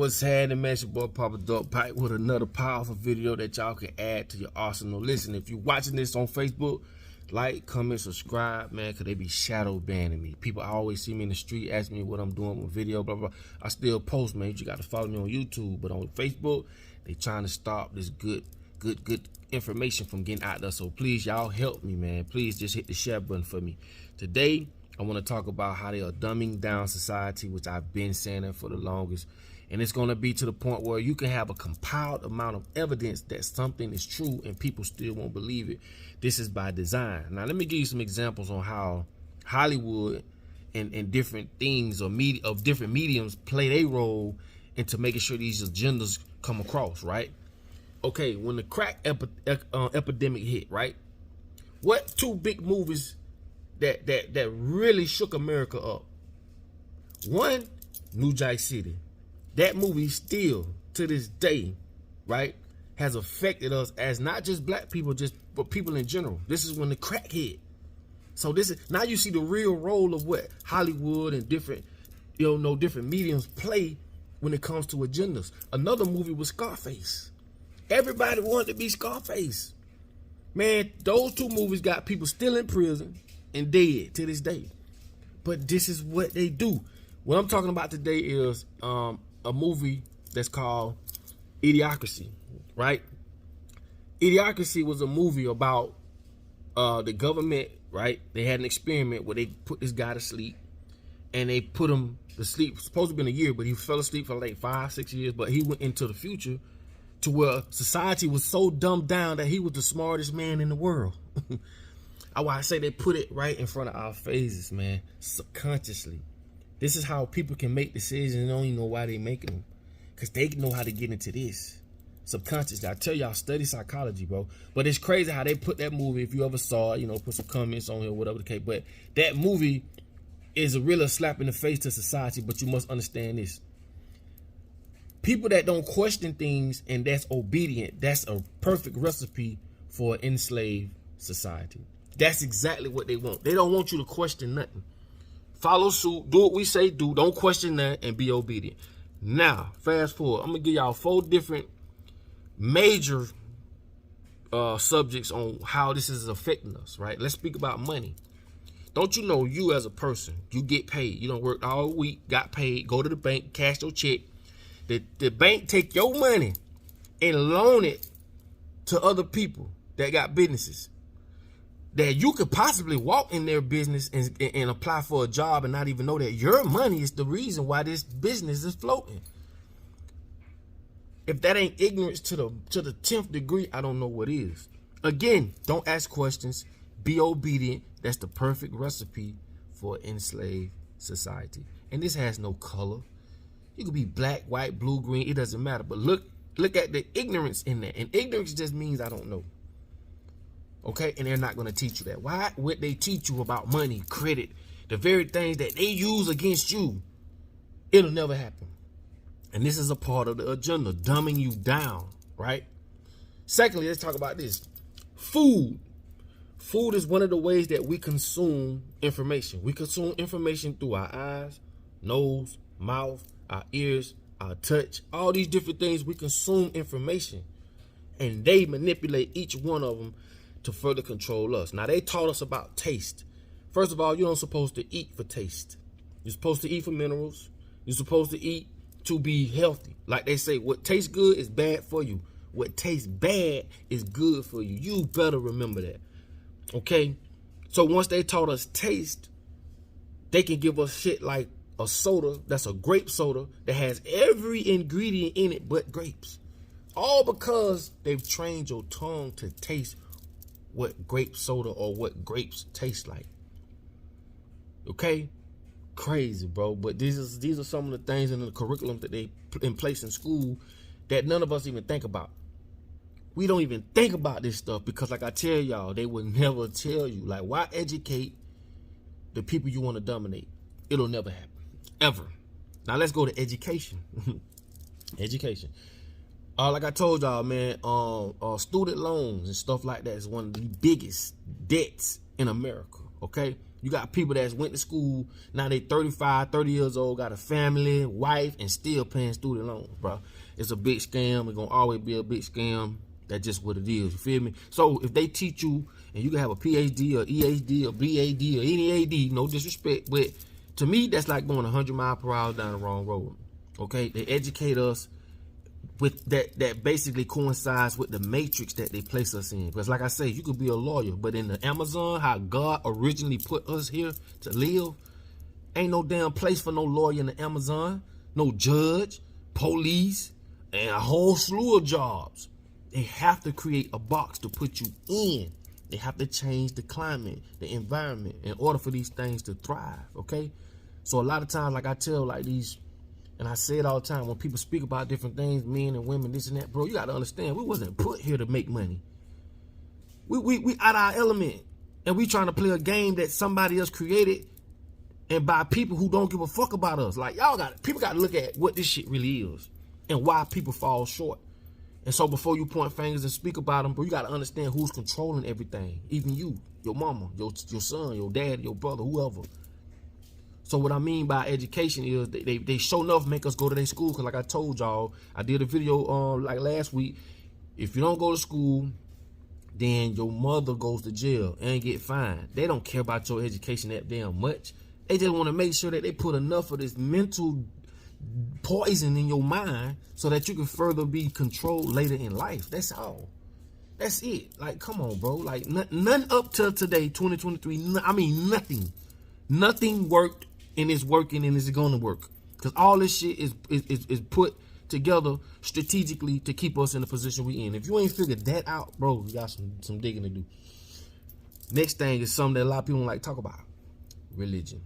What's happening, man? It's your boy Papa Duck Pipe with another powerful video that y'all can add to your arsenal. Listen, if you're watching this on Facebook, like, comment, subscribe, man, because they be shadow banning me. People always see me in the street, ask me what I'm doing with video, blah, blah. I still post, man. You got to follow me on YouTube, but on Facebook, they trying to stop this good information from getting out there. So please, y'all help me, man. Please just hit the share button for me. Today, I want to talk about how they are dumbing down society, which I've been saying that for the longest. And it's going to be to the point where you can have a compiled amount of evidence that something is true and people still won't believe it. This is by design. Now, let me give you some examples on how Hollywood and different things or different mediums play their role into making sure these agendas come across, right? Okay, when the crack epidemic hit, right? What two big movies that really shook America up? One, New Jack City. That movie still, to this day, right, has affected us as not just black people, but people in general. This is when the crack hit. So this is, now you see the real role of what Hollywood and different mediums play when it comes to agendas. Another movie was Scarface. Everybody wanted to be Scarface. Man, those two movies got people still in prison and dead to this day. But this is what they do. What I'm talking about today is a movie that's called Idiocracy, right? Idiocracy was a movie about the government, right? They had an experiment where they put this guy to sleep, and they put him to sleep. It was supposed to be in a year, but he fell asleep for like 5-6 years. But he went into the future to where society was so dumbed down that he was the smartest man in the world. I say they put it right in front of our faces, man, subconsciously. This is how people can make decisions and don't even know why they making them. Because they know how to get into this. Subconsciously. I tell y'all, study psychology, bro. But it's crazy how they put that movie, if you ever saw it, put some comments on here, whatever the case. But that movie is a real slap in the face to society, but you must understand this. People that don't question things and that's obedient, that's a perfect recipe for an enslaved society. That's exactly what they want. They don't want you to question nothing. Follow suit, do what we say do, don't question that, and be obedient. Now, fast forward, I'm going to give y'all 4 different major subjects on how this is affecting us, right? Let's speak about money. Don't you know, you as a person, you get paid. You don't work all week, got paid, go to the bank, cash your check. The bank take your money and loan it to other people that got businesses. That you could possibly walk in their business and apply for a job and not even know that your money is the reason why this business is floating. If that ain't ignorance to the 10th degree, I don't know what is. Again, don't ask questions. Be obedient. That's the perfect recipe for enslaved society. And this has no color. You could be black, white, blue, green. It doesn't matter. But look at the ignorance in there. And ignorance just means I don't know. Okay, and they're not going to teach you that. Why would they teach you about money, credit, the very things that they use against you? It'll never happen. And this is a part of the agenda, dumbing you down, right? Secondly, let's talk about this. Food. Food is one of the ways that we consume information. We consume information through our eyes, nose, mouth, our ears, our touch. All these different things, we consume information. And they manipulate each one of them to further control us. Now, they taught us about taste. First of all, you're not supposed to eat for taste. You're supposed to eat for minerals. You're supposed to eat to be healthy. Like they say, what tastes good is bad for you. What tastes bad is good for you. You better remember that. Okay? So once they taught us taste, they can give us shit like a soda that's a grape soda that has every ingredient in it but grapes. All because they've trained your tongue to taste what grape soda or what grapes taste like. Okay? Crazy, bro. But these are some of the things in the curriculum that they in place in school that none of us even think about. We don't even think about this stuff because, like I tell y'all, they will never tell you. Like, why educate the people you want to dominate? It'll never happen. Ever. Now, let's go to education. Education. Like I told y'all, man, student loans and stuff like that is one of the biggest debts in America, okay? You got people that went to school, now they 35, 30 years old, got a family, wife, and still paying student loans, bro. It's a big scam. It's going to always be a big scam. That's just what it is. You feel me? So if they teach you, and you can have a PhD or EHD or BAD or any AD, no disrespect, but to me, that's like going 100 miles per hour down the wrong road. Okay? They educate us with that basically coincides with the matrix that they place us in. Because like I say, you could be a lawyer, but in the Amazon, how God originally put us here to live, ain't no damn place for no lawyer in the Amazon, no judge, police, and a whole slew of jobs. They have to create a box to put you in. They have to change the climate, the environment, in order for these things to thrive, okay? So a lot of times, like I tell like these, and I say it all the time, when people speak about different things, men and women, this and that, bro, you got to understand, we wasn't put here to make money. We out our element, and we trying to play a game that somebody else created, and by people who don't give a fuck about us. Like, people got to look at what this shit really is, and why people fall short. And so before you point fingers and speak about them, bro, you got to understand who's controlling everything. Even you, your mama, your son, your dad, your brother, whoever. So what I mean by education is they sure enough make us go to their school. Because like I told y'all, I did a video like last week. If you don't go to school, then your mother goes to jail and get fined. They don't care about your education that damn much. They just want to make sure that they put enough of this mental poison in your mind so that you can further be controlled later in life. That's all. That's it. Like, come on, bro. Like, nothing up till today, 2023. I mean, nothing. Nothing worked, and it's working, and it's going to work. Because all this shit is put together strategically to keep us in the position we in. If you ain't figured that out, bro, you got some digging to do. Next thing is something that a lot of people don't like to talk about. Religion.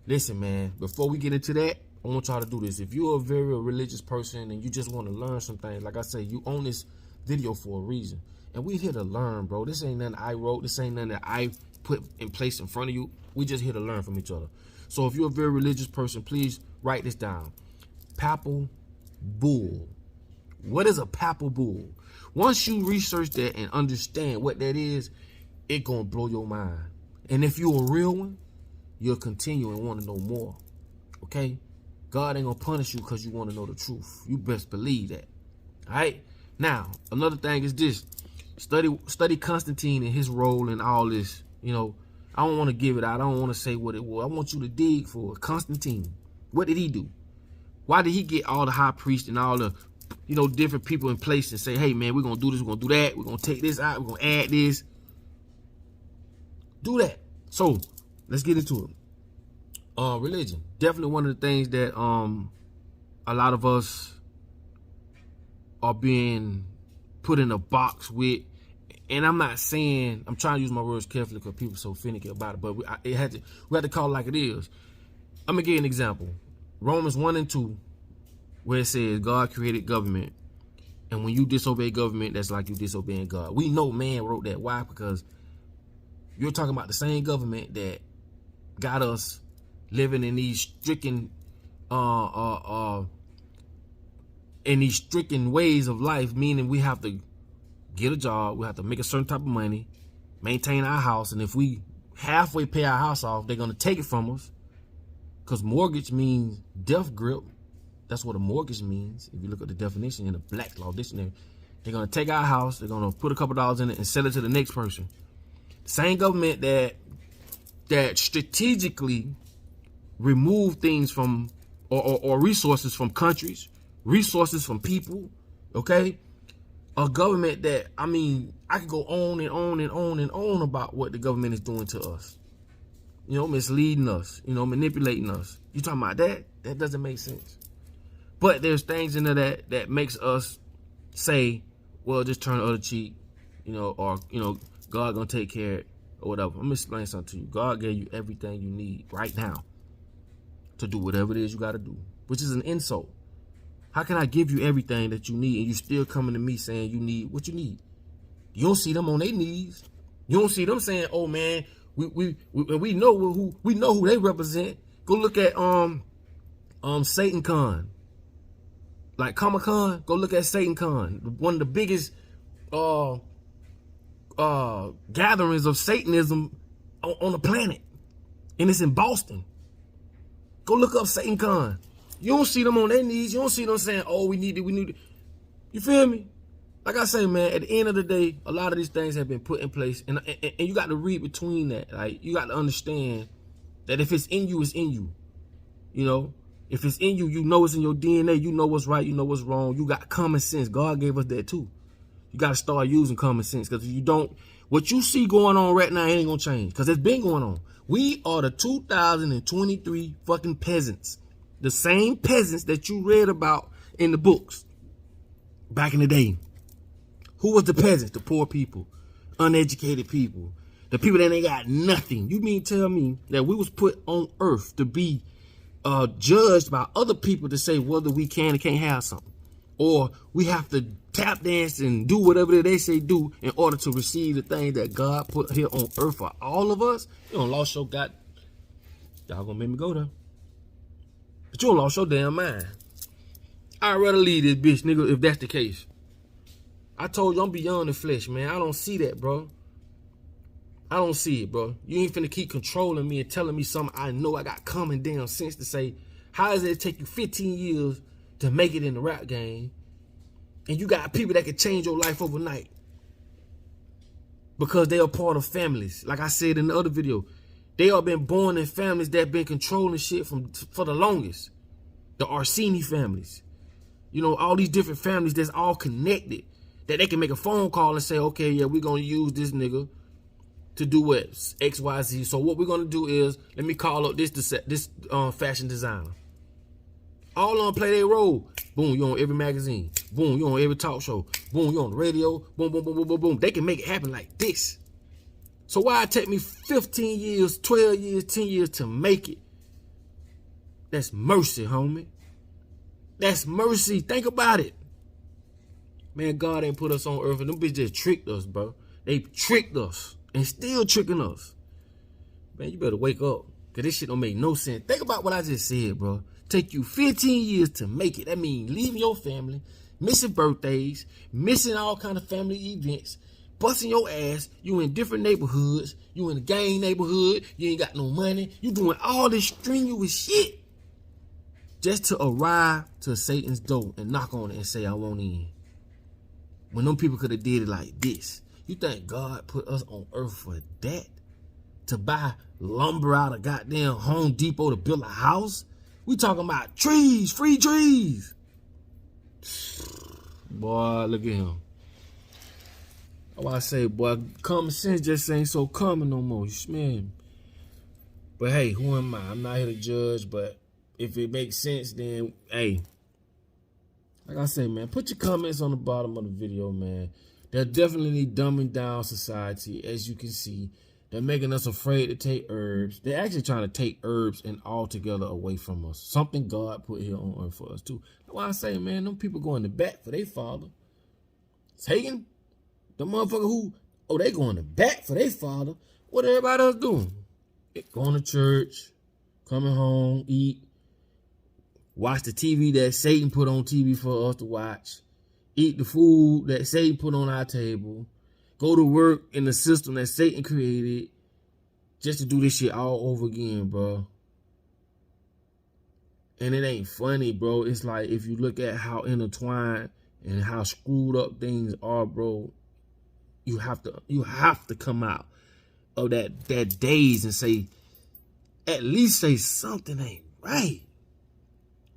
Listen, man, before we get into that, I want y'all to do this. If you're a very religious person and you just want to learn some things, like I say, you own this video for a reason. And we here to learn, bro. This ain't nothing I wrote. This ain't nothing that I put in place in front of you. We just here to learn from each other. So if you're a very religious person, please write this down. Papal bull. What is a papal bull? Once you research that and understand what that is, it gonna blow your mind. And if you're a real one, you'll continue and want to know more. Okay? God ain't gonna punish you because you want to know the truth. You best believe that. All right? Now, another thing is this. Study Constantine and his role in all this. You know, I don't want to give it out. I don't want to say what it was. I want you to dig for it. Constantine. What did he do? Why did he get all the high priests and all the, you know, different people in place and say, hey, man, we're going to do this, we're going to do that, we're going to take this out, we're going to add this. Do that. So, let's get into it. Religion. Definitely one of the things that a lot of us are being put in a box with. And I'm not saying, I'm trying to use my words carefully because people are so finicky about it, but we had to call it like it is. I'm going to give you an example. Romans 1 and 2, where it says God created government. And when you disobey government, that's like you disobeying God. We know man wrote that. Why? Because you're talking about the same government that got us living in these stricken ways of life, meaning we have to get a job, we have to make a certain type of money, maintain our house, and if we halfway pay our house off, they're gonna take it from us. Because mortgage means death grip. That's what a mortgage means. If you look at the definition in the Black Law Dictionary, they're gonna take our house, they're gonna put a couple dollars in it and sell it to the next person. Same government that strategically remove things from or resources from countries, resources from people, okay? A government that, I mean, I could go on and on and on and on about what the government is doing to us. You know, misleading us, you know, manipulating us. You talking about that? That doesn't make sense. But there's things in there that makes us say, well, just turn the other cheek, you know, or, you know, God gonna take care of it or whatever. I'm gonna explain something to you. God gave you everything you need right now to do whatever it is you gotta do, which is an insult. How can I give you everything that you need and you still coming to me saying you need what you need? You don't see them on their knees. You don't see them saying, "Oh man, we know who they represent." Go look at Satan Con, like Comic-Con. Go look at Satan Con, one of the biggest gatherings of Satanism on the planet. And it's in Boston. Go look up Satan Con. You don't see them on their knees. You don't see them saying, oh, we need it. You feel me? Like I say, man, at the end of the day, a lot of these things have been put in place. And you got to read between that. Like, you got to understand that if it's in you, it's in you. You know? If it's in you, you know it's in your DNA. You know what's right. You know what's wrong. You got common sense. God gave us that too. You got to start using common sense. Because if you don't, what you see going on right now ain't going to change. Because it's been going on. We are the 2023 fucking peasants. The same peasants that you read about in the books back in the day. Who was the peasants? The poor people, uneducated people, the people that ain't got nothing. You mean tell me that we was put on earth to be judged by other people to say whether we can or can't have something, or we have to tap dance and do whatever they say do in order to receive the thing that God put here on earth for all of us? You don't lost your God. Y'all gonna make me go there. But you don't lost your damn mind. I'd rather leave this bitch, nigga, if that's the case. I told you I'm beyond the flesh, man. I don't see that, bro. I don't see it, bro. You ain't finna keep controlling me and telling me something I know I got common damn sense to say. How does it take you 15 years to make it in the rap game, and you got people that can change your life overnight because they are part of families? Like I said in the other video, they all been born in families that been controlling shit for the longest. The Orsini families. You know, all these different families that's all connected, that they can make a phone call and say, okay, yeah, we're going to use this nigga to do what? X, Y, Z. So what we're going to do is, let me call up this fashion designer. All on play their role. Boom, you on every magazine. Boom, you on every talk show. Boom, you on the radio. Boom, boom, boom, boom, boom, boom. They can make it happen like this. So why it take me 15 years, 12 years, 10 years to make it? That's mercy, homie. That's mercy. Think about it. Man, God ain't put us on earth, and them bitches just tricked us, bro. They tricked us and still tricking us. Man, you better wake up, because this shit don't make no sense. Think about what I just said, bro. Take you 15 years to make it. That means leaving your family, missing birthdays, missing all kind of family events, busting your ass. You in different neighborhoods. You in a gang neighborhood. You ain't got no money. You doing all this strenuous shit just to arrive to Satan's door and knock on it and say, I want in. When them people could have did it like this. You think God put us on earth for that? To buy lumber out of goddamn Home Depot to build a house? We talking about trees, free trees. Boy, look at him. Oh, I say, boy, common sense just ain't so common no more. You smell me? But hey, who am I? I'm not here to judge, but if it makes sense, then hey. Like I say, man, put your comments on the bottom of the video, man. They're definitely dumbing down society, as you can see. They're making us afraid to take herbs. They're actually trying to take herbs and altogether away from us. Something God put here on earth for us, too. That's why I say, man, them people going to bat for their father. Satan, the motherfucker who, oh, they going to bat for their father. What everybody else doing? Going to church, coming home, eat, watch the TV that Satan put on TV for us to watch, eat the food that Satan put on our table, go to work in the system that Satan created just to do this shit all over again, bro. And it ain't funny, bro. It's like, if you look at how intertwined and how screwed up things are, bro, you have to come out of that daze and say, at least say something ain't right.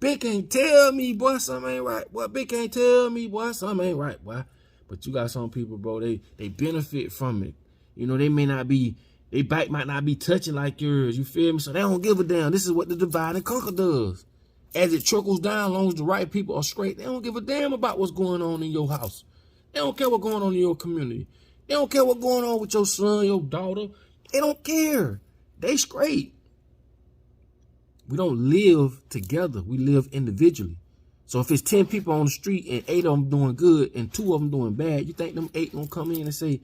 Big can't tell me, boy, something ain't right. Boy, Big can't tell me, boy, something ain't right, boy. But you got some people, bro, they benefit from it. You know, they may not be, they bite might not be touching like yours, you feel me? So they don't give a damn. This is what the divide and conquer does. As it trickles down, as long as the right people are straight, they don't give a damn about what's going on in your house. They don't care what's going on in your community. They don't care what's going on with your son, your daughter. They don't care. They straight. We don't live together. We live individually. So if it's 10 people on the street and 8 of them doing good and 2 of them doing bad, you think them 8 gonna come in and say,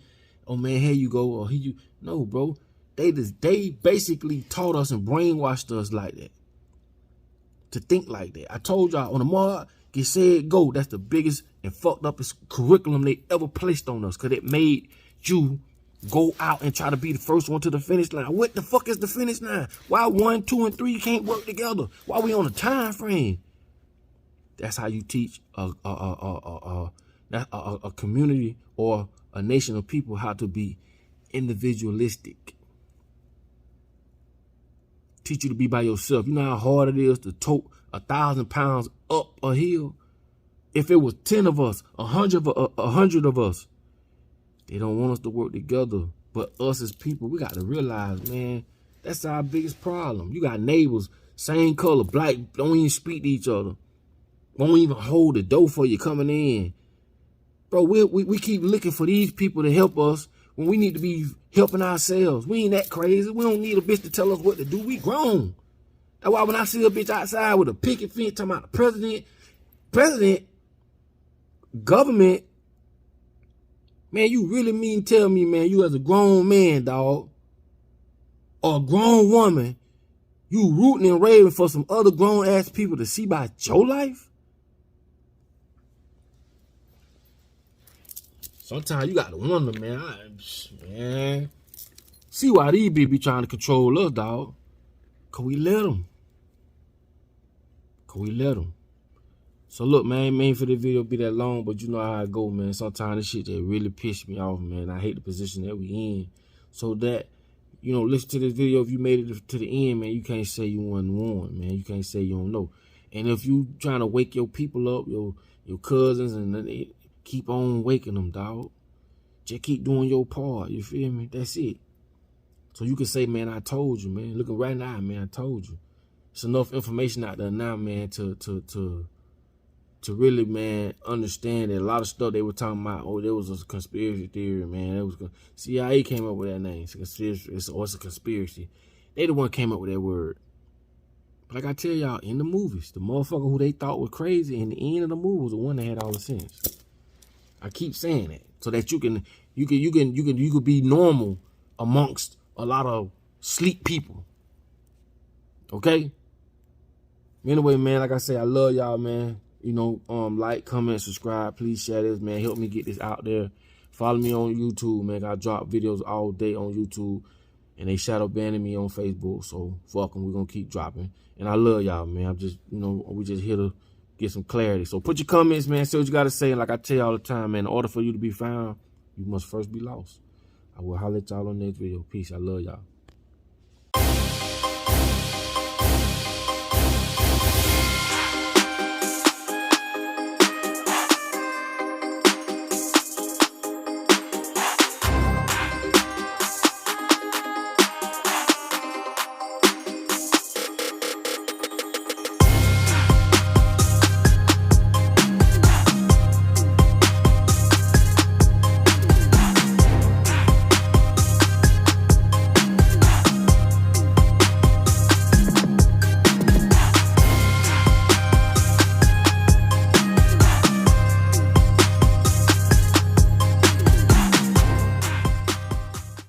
oh man, here you go, or here you... No, bro. They basically taught us and brainwashed us like that. To think like that. I told y'all, on the mark, get said, go. That's the biggest and fucked up curriculum they ever placed on us. Because it made you go out and try to be the first one to the finish line. What the fuck is the finish line? Why 1, 2, and 3 can't work together? Why we on a time frame? That's how you teach a community or a nation of people how to be individualistic. Teach you to be by yourself. You know how hard it is to tote 1,000 pounds up a hill? If it was 10 of us, 100 of us, they don't want us to work together. But us as people, we got to realize, man, that's our biggest problem. You got neighbors, same color, black, don't even speak to each other. Won't even hold the door for you coming in. Bro, we keep looking for these people to help us when we need to be helping ourselves. We ain't that crazy. We don't need a bitch to tell us what to do. We grown. That's why when I see a bitch outside with a picket fence talking about the president, government, man, you really mean tell me, man, you as a grown man, dog, or a grown woman, you rooting and raving for some other grown-ass people to see about your life? Sometimes you got to wonder, man, see why these people be trying to control us, dog. Cause we let them. So look, man, ain't mean for the video be that long, but you know how I go, man. Sometimes this shit that really piss me off, man. I hate the position that we in. So that, you know, listen to this video. If you made it to the end, man, you can't say you wasn't warned, man. You can't say you don't know. And if you trying to wake your people up, your cousins, and then keep on waking them, dog. Just keep doing your part. You feel me? That's it. So you can say, man, I told you, man. Looking right now, man, I told you. It's enough information out there now, man, to really, man, understand that a lot of stuff they were talking about, oh, there was a conspiracy theory, man. That was CIA came up with that name. It's a conspiracy. It's a conspiracy. They the one came up with that word. But like I tell y'all, in the movies, the motherfucker who they thought was crazy in the end of the movie was the one that had all the sense. I keep saying that so that you can be normal amongst a lot of sleep people. Okay? Anyway, man, like I say, I love y'all, man. You know, like, comment, subscribe. Please share this, man. Help me get this out there. Follow me on YouTube, man. I drop videos all day on YouTube. And they shadow banning me on Facebook. So, fuck them. We're going to keep dropping. And I love y'all, man. I'm just, you know, we just here to get some clarity. So, put your comments, man. Say what you got to say. And like I tell you all the time, man, in order for you to be found, you must first be lost. I will holler at y'all on the next video. Peace. I love y'all.